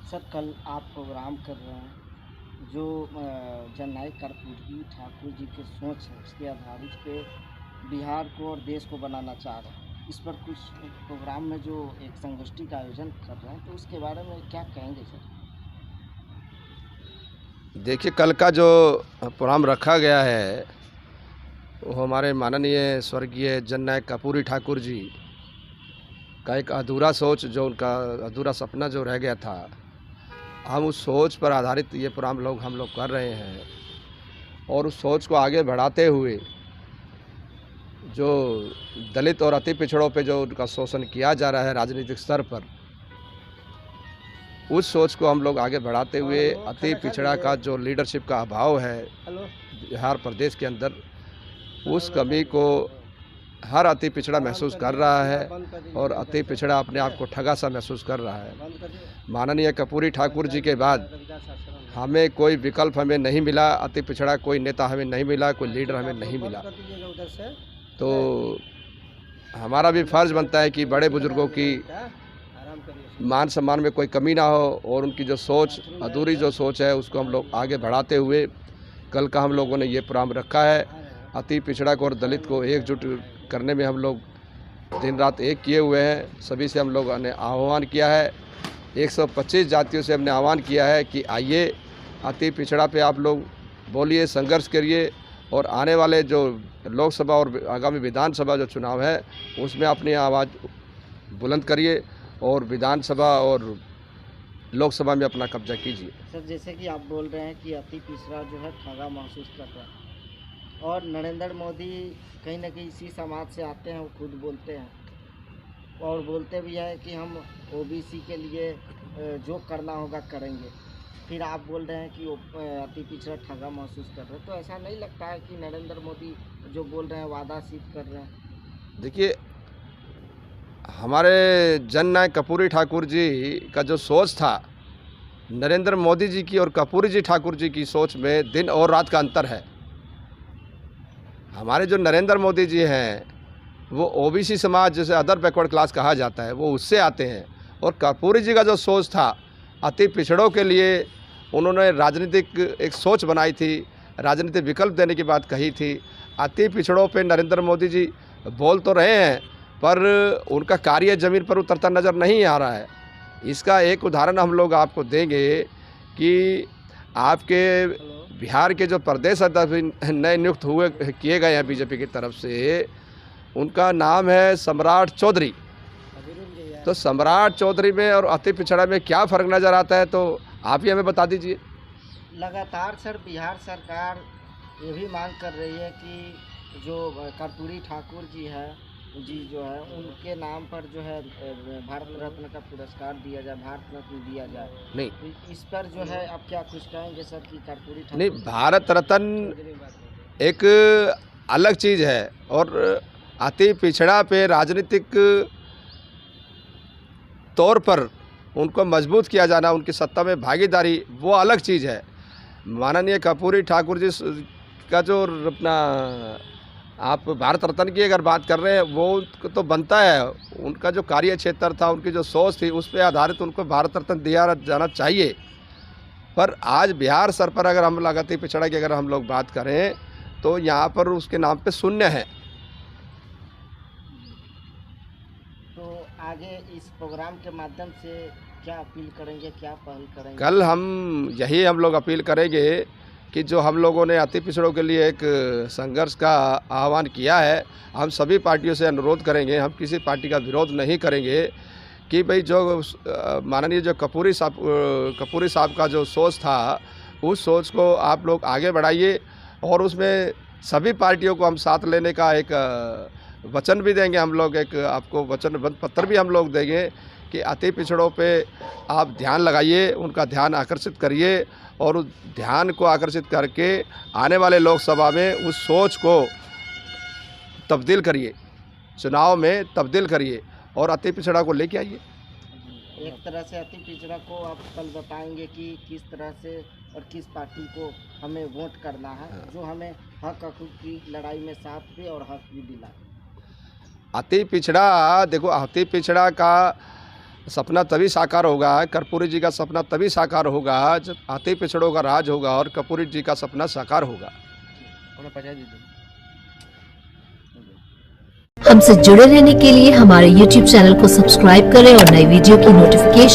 Sir कल आप programme कर रहे हैं जो जननायक कर्पूरी ठाकुर जी की सोच है उसके आधारित पे बिहार को और देश को बनाना चाह रहे हैं। इस पर कुछ प्रोग्राम में जो एक संगोष्ठी का आयोजन कर रहे हैं तो उसके बारे में क्या कहेंगे सर? देखिए, कल का जो प्रोग्राम रखा गया है वो हमारे माननीय स्वर्गीय जननायक कर्पूरी ठाकुर जी का एक अधूरा सोच, जो उनका अधूरा सपना जो रह गया था, हम उस सोच पर आधारित ये प्रोग्राम हम लोग कर रहे हैं। और उस सोच को आगे बढ़ाते हुए जो दलित और अति पिछड़ों पे जो उनका शोषण किया जा रहा है राजनीतिक स्तर पर, उस सोच को हम लोग आगे बढ़ाते हुए अति पिछड़ा का जो लीडरशिप का अभाव है बिहार प्रदेश के अंदर, उस कमी को हर अति पिछड़ा महसूस कर रहा है और अति पिछड़ा अपने आप को ठगा सा महसूस कर रहा है। माननीय कर्पूरी ठाकुर जी के बाद हमें कोई विकल्प हमें नहीं मिला, अति पिछड़ा कोई नेता हमें नहीं मिला, कोई लीडर हमें नहीं मिला। तो हमारा भी फर्ज बनता है कि बड़े बुजुर्गों की मान सम्मान में कोई कमी ना हो और उनकी जो सोच, अधूरी जो सोच है, उसको हम लोग आगे बढ़ाते हुए कल का हम लोगों ने ये प्रोग्राम रखा है। अति पिछड़ा को और दलित को एकजुट करने में हम लोग दिन रात एक किए हुए हैं। सभी से हम लोगों ने आह्वान किया है, 125 जातियों से हमने आह्वान किया है कि आइए अति पिछड़ा पे आप लोग बोलिए, संघर्ष करिए और आने वाले जो लोकसभा और आगामी विधानसभा जो चुनाव है उसमें अपनी आवाज़ बुलंद करिए और विधानसभा और लोकसभा में अपना कब्जा कीजिए। सर जैसे कि आप बोल रहे हैं कि अति पिछड़ा जो है ठगा महसूस कर रहा है और नरेंद्र मोदी कहीं ना कहीं इसी समाज से आते हैं, वो खुद बोलते हैं और बोलते भी है कि हम ओबीसी के लिए जो करना होगा करेंगे। फिर आप बोल रहे हैं कि अति पिछड़ा ठगा महसूस कर रहे हैं, तो ऐसा नहीं लगता है कि नरेंद्र मोदी जो बोल रहे हैं वादा सिद्ध कर रहे हैं? देखिए, हमारे जननायक कर्पूरी ठाकुर जी का जो सोच था, नरेंद्र मोदी जी की और कर्पूरी जी ठाकुर जी की सोच में दिन और रात का अंतर है। हमारे जो नरेंद्र मोदी जी हैं वो ओबीसी समाज, जैसे अदर बैकवर्ड क्लास कहा जाता है, वो उससे आते हैं। और कर्पूरी जी का जो सोच था अति पिछड़ों के लिए, उन्होंने राजनीतिक एक सोच बनाई थी, राजनीतिक विकल्प देने की बात कही थी। अति पिछड़ों पे नरेंद्र मोदी जी बोल तो रहे हैं पर उनका कार्य ज़मीन पर उतरता नज़र नहीं आ रहा है। इसका एक उदाहरण हम लोग आपको देंगे कि आपके बिहार के जो प्रदेश अध्यक्ष नए नियुक्त हुए किए गए हैं बीजेपी की तरफ से, उनका नाम है सम्राट चौधरी। तो सम्राट चौधरी में और अति पिछड़ा में क्या फ़र्क नज़र आता है, तो आप ही हमें बता दीजिए। लगातार सर बिहार सरकार ये भी मांग कर रही है कि जो कर्पूरी ठाकुर जी जो है उनके नाम पर जो है भारत रत्न का पुरस्कार दिया जाए, भारत रत्न दिया जाए। नहीं, तो इस पर जो है आप क्या कुछ कहेंगे सर कि कर्पूरी ठाकुर नहीं, भारत रत्न एक अलग चीज़ है और अति पिछड़ा पे राजनीतिक तौर पर उनको मजबूत किया जाना, उनकी सत्ता में भागीदारी, वो अलग चीज़ है। माननीय कर्पूरी ठाकुर जी का जो अपना आप भारत रत्न की अगर बात कर रहे हैं, वो तो बनता है, उनका जो कार्य क्षेत्र था, उनकी जो सोच थी, उस पर आधारित उनको भारत रत्न दिया जाना चाहिए। पर आज बिहार सर पर अगर हम अति पिछड़ा की अगर हम लोग बात करें तो यहाँ पर उसके नाम पे शून्य है। तो आगे इस प्रोग्राम के माध्यम से क्या अपील करेंगे, क्या पहल करेंगे? कल हम लोग अपील करेंगे कि जो हम लोगों ने अति पिछड़ों के लिए एक संघर्ष का आह्वान किया है, हम सभी पार्टियों से अनुरोध करेंगे, हम किसी पार्टी का विरोध नहीं करेंगे कि भाई जो माननीय जो कर्पूरी साहब का जो सोच था, उस सोच को आप लोग आगे बढ़ाइए और उसमें सभी पार्टियों को हम साथ लेने का एक वचन भी देंगे। हम लोग एक आपको वचनबद्ध पत्र भी हम लोग देंगे कि अति पिछड़ों पे आप ध्यान लगाइए, उनका ध्यान आकर्षित करिए और उस ध्यान को आकर्षित करके आने वाले लोकसभा में उस सोच को तब्दील करिए, चुनाव में तब्दील करिए और अति पिछड़ा को लेके आइए। एक तरह से अति पिछड़ा को आप कल बताएंगे कि किस तरह से और किस पार्टी को हमें वोट करना है, जो हमें हक हकूक़ की लड़ाई में साथ दे और हक भी दिलाए। अति पिछड़ा, देखो, अति पिछड़ा का सपना तभी साकार होगा, कर्पूरी जी का सपना तभी साकार होगा जब अति पिछड़ों का राज होगा और कर्पूरी जी का सपना साकार होगा। हमसे जुड़े रहने के लिए हमारे YouTube चैनल को सब्सक्राइब करें और नई वीडियो की नोटिफिकेशन